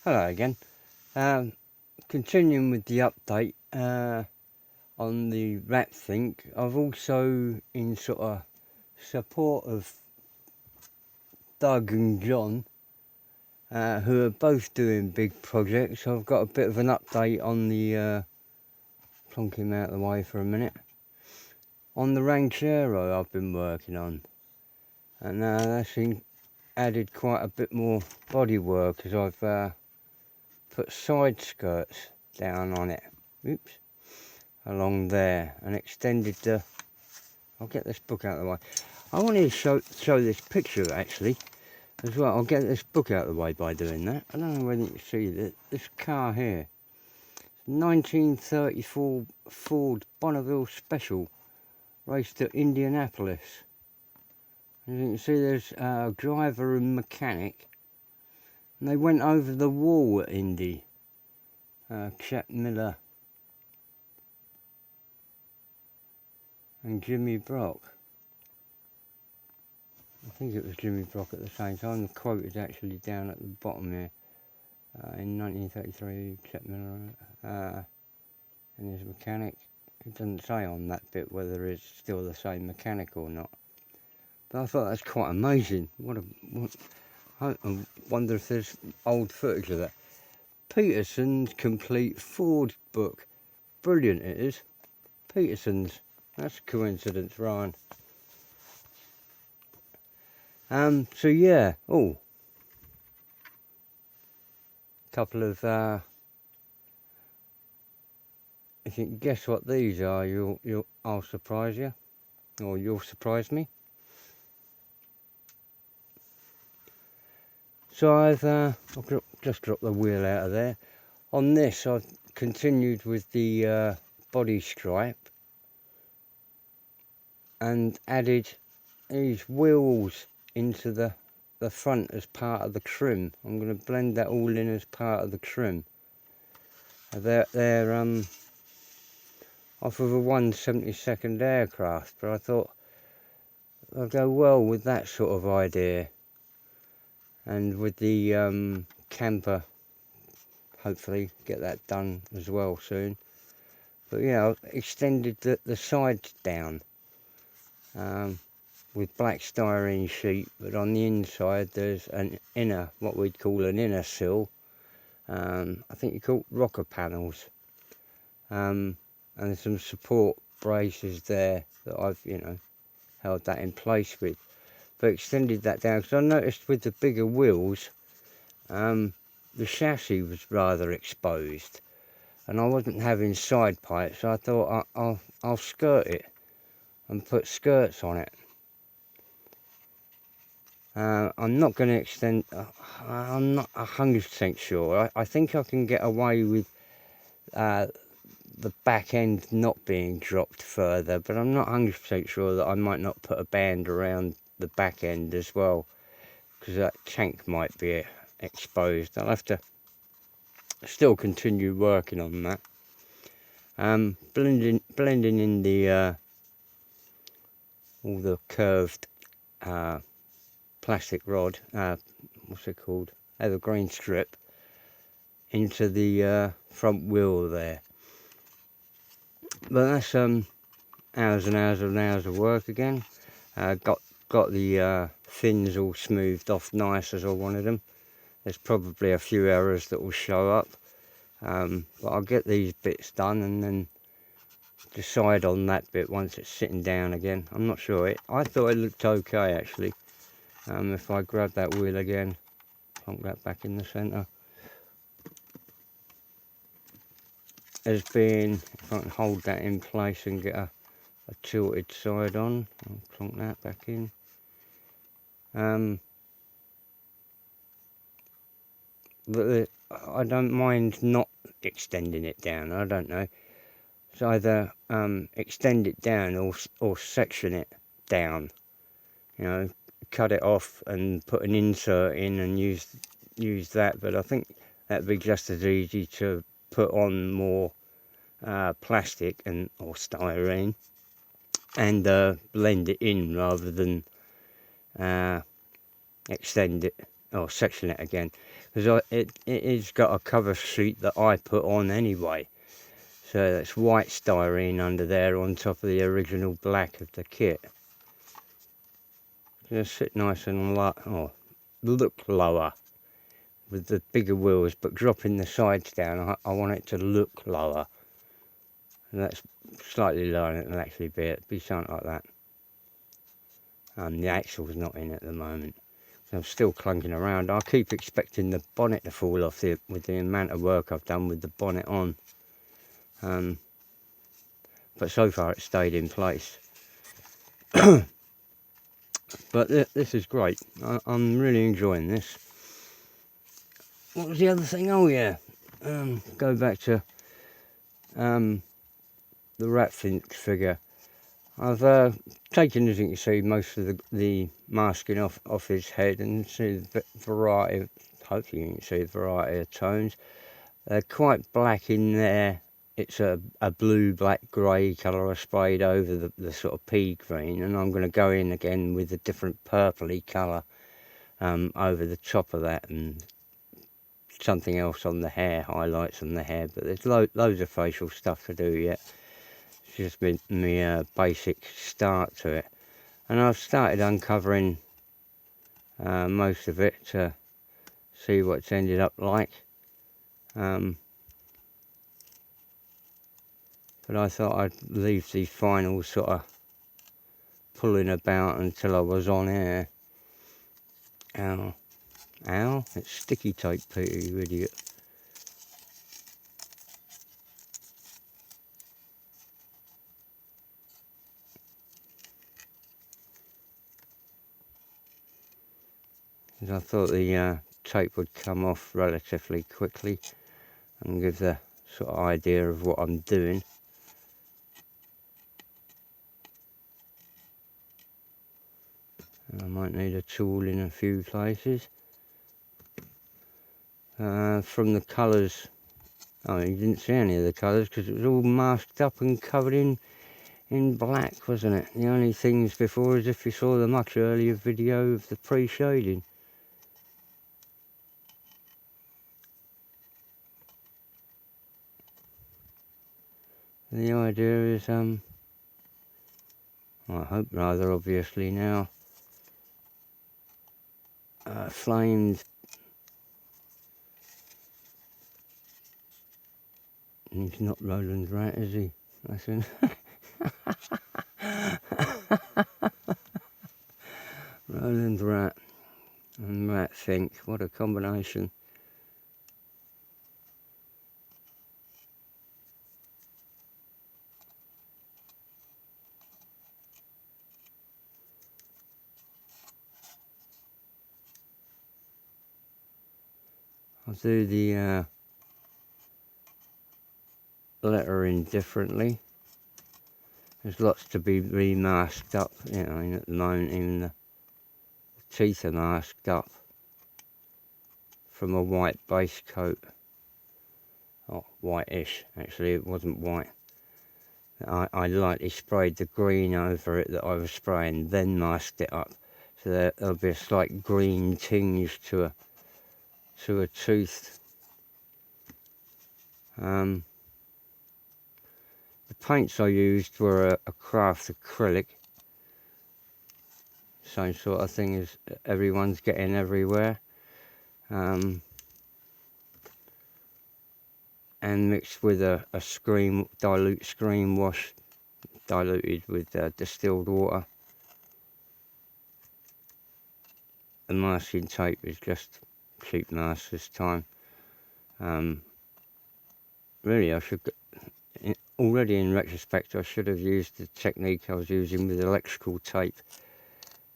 Hello again. Continuing with the update on the rat Fink, I've also, in sort of support of Doug and John, who are both doing big projects, I've got a bit of an update on the, plonk him out of the way for a minute, on the Ranchero I've been working on. And that's added quite a bit more body work as I've put side skirts down on it, along there, and extended the, I'll get this book out of the way. I wanted to show this picture actually as well. I'll get this book out of the way by doing that. I don't know whether you can see this car here. 1934 Ford Bonneville Special, raced to Indianapolis. As you can see, there's a driver and mechanic, and they went over the wall at Indy. Chet Miller and Jimmy Brock. I think it was Jimmy Brock at the same time. The quote is actually down at the bottom here. In 1933, Chet Miller and his mechanic. It doesn't say on that bit whether it's still the same mechanic or not. But I thought that's quite amazing. I wonder if there's old footage of that. Petersen's complete Ford book. Brilliant it is. Petersen's. That's a coincidence, Ryan. So yeah. Oh. Couple of if you can guess what these are, I'll surprise you. Or you'll surprise me. So I've just dropped the wheel out of there. On this I've continued with the body stripe and added these wheels into the front as part of the trim. I'm going to blend that all in as part of the trim. They're off of a 172nd aircraft, but I thought they'll go well with that sort of idea, and with the camper, hopefully get that done as well soon. But yeah, I've extended the sides down with black styrene sheet, but on the inside there's an inner, what we'd call an inner sill. I think you call it rocker panels, and there's some support braces there that I've held that in place with, but extended that down because I noticed with the bigger wheels the chassis was rather exposed and I wasn't having side pipes, so I thought I'll skirt it and put skirts on it. I'm not going to extend, I'm not 100% sure. I think I can get away with the back end not being dropped further, but I'm not 100% sure that I might not put a band around the back end as well, because that tank might be exposed. I'll have to still continue working on that. Blending in the all the curved plastic rod, what's it called, evergreen strip, into the front wheel there. But that's hours and hours and hours of work again. Got the fins all smoothed off nice as I wanted them. There's probably a few errors that will show up, but I'll get these bits done and then decide on that bit once it's sitting down again. I'm not sure. I thought it looked okay actually. If I grab that wheel again, plonk that back in the centre. As being, if I can hold that in place and get a tilted side on, I'll plonk that back in. But I don't mind not extending it down. I don't know. It's either extend it down or section it down. Cut it off and put an insert in and use that. But I think that'd be just as easy to put on more plastic or styrene and blend it in rather than extend it or section it again, because it has got a cover sheet that I put on anyway. So that's white styrene under there on top of the original black of the kit. Just sit nice and look lower with the bigger wheels, but dropping the sides down. I want it to look lower. And that's slightly lower than it'll actually be. It'll be something like that. The axle's not in at the moment. So I'm still clunking around. I keep expecting the bonnet to fall off with the amount of work I've done with the bonnet on. But so far it's stayed in place. But this is great. I'm really enjoying this. What was the other thing? Oh yeah, go back to the rat Fink figure. I've taken, as you can see, most of the masking off his head, and see the variety. Hopefully you can see the variety of tones. They're quite black in there. It's a blue, black, grey colour I sprayed over the sort of pea green, and I'm going to go in again with a different purpley colour over the top of that, and something else on the hair, highlights on the hair. But there's loads of facial stuff to do yet. It's just been my basic start to it, and I've started uncovering most of it to see what it's ended up like. But I thought I'd leave the final sort of pulling about until I was on air. Ow. Ow. It's sticky tape, Peter, you idiot. I thought the tape would come off relatively quickly and give the sort of idea of what I'm doing. I might need a tool in a few places. From the colours, oh, you didn't see any of the colours because it was all masked up and covered in black, wasn't it? The only things before is if you saw the much earlier video of the pre-shading. The idea is, well, I hope rather obviously now, flamed. He's not Roland's rat, is he? That's in. Roland's rat and rat Fink. What a combination. I'll do the lettering differently. There's lots to be remasked up, you know, and at the moment even the teeth are masked up from a white base coat. Oh, whitish, actually, it wasn't white. I lightly sprayed the green over it that I was spraying, then masked it up. So there'll be a slight green tinge to a tooth. The paints I used were a craft acrylic. Same sort of thing as everyone's getting everywhere. And mixed with a dilute screen wash, diluted with distilled water. The masking tape is just cheap mask this time. Really, already in retrospect, I should have used the technique I was using with electrical tape.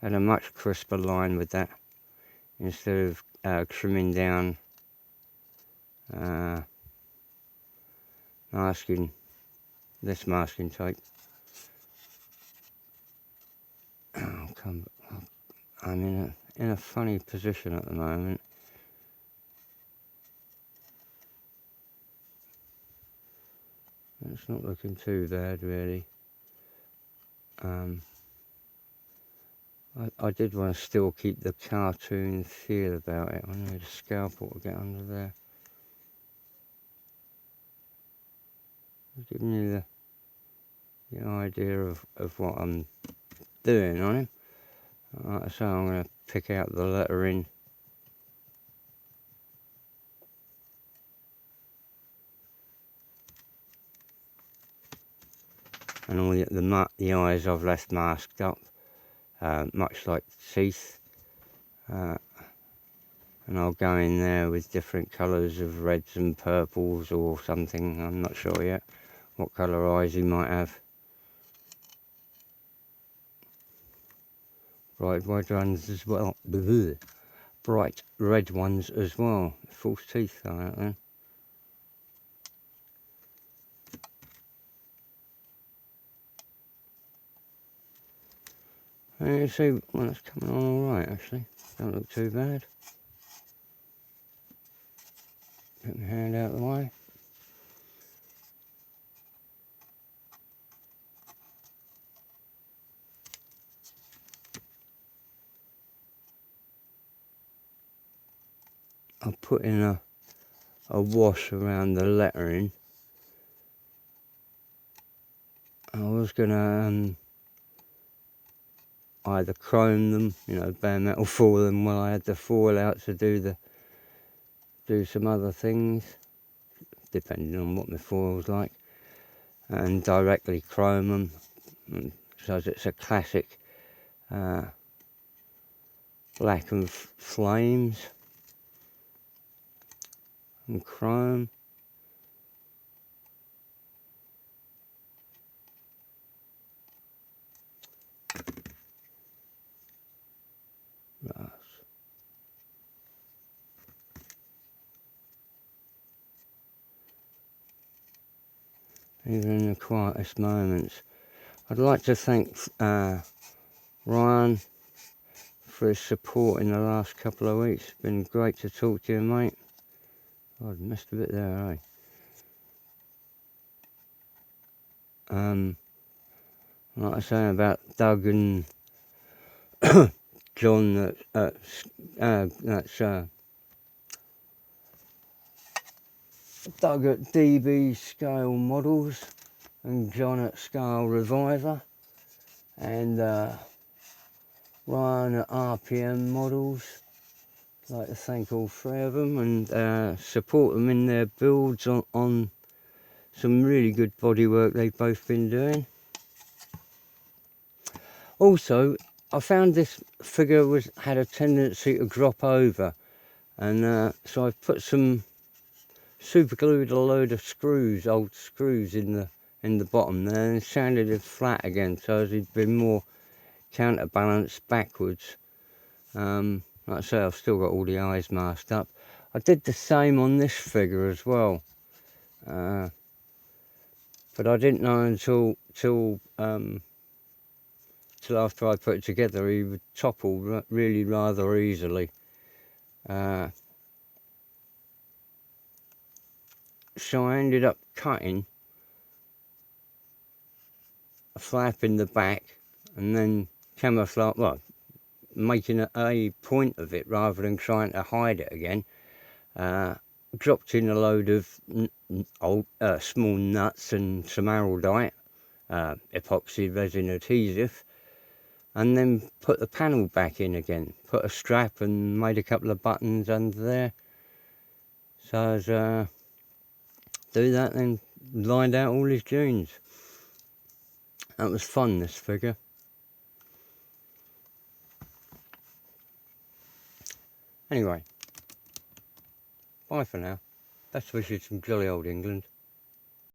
Had a much crisper line with that, instead of trimming down this masking tape. Oh, I'm in a funny position at the moment. It's not looking too bad, really. I did want to still keep the cartoon feel about it. I need a scalpel to get under there. Giving you the idea of what I'm doing on him. Like I say, I'm going to pick out the lettering. And all the eyes I've left masked up, much like the teeth. And I'll go in there with different colours of reds and purples or something. I'm not sure yet what colour eyes he might have. Bright red ones as well. Bright red ones as well. False teeth on that then. And you see, well, it's coming on alright actually. Don't look too bad. Get my hand out of the way. I'll put in a wash around the lettering. I was gonna either chrome them, you know, bare metal foil them while I had the foil out to do some other things, depending on what my foil's like, and directly chrome them, so it's a classic black and flames and chrome. Right. Even in the quietest moments. I'd like to thank Ryan for his support in the last couple of weeks. It's been great to talk to you, mate. Oh, I missed a bit there, like I was saying about Doug and John, that's Doug at DB Scale Models and John at Scale Reviver, and Ryan at RPM Models. I'd like to thank all three of them and support them in their builds on some really good bodywork they've both been doing. Also, I found this figure had a tendency to drop over, and so I've put some super glued a load of screws, old screws in the bottom there, and sanded it flat again so as it'd been more counterbalanced backwards. Like I say, I've still got all the eyes masked up. I did the same on this figure as well, but I didn't know until after I put it together he would topple really rather easily. So I ended up cutting a flap in the back and then camouflage, well, making a point of it rather than trying to hide it again. Dropped in a load of small nuts and some araldite, epoxy resin adhesive, and then put the panel back in again. Put a strap and made a couple of buttons under there. So I was do that, then lined out all his joins. That was fun, this figure. Anyway, bye for now. Best wishes from jolly old England.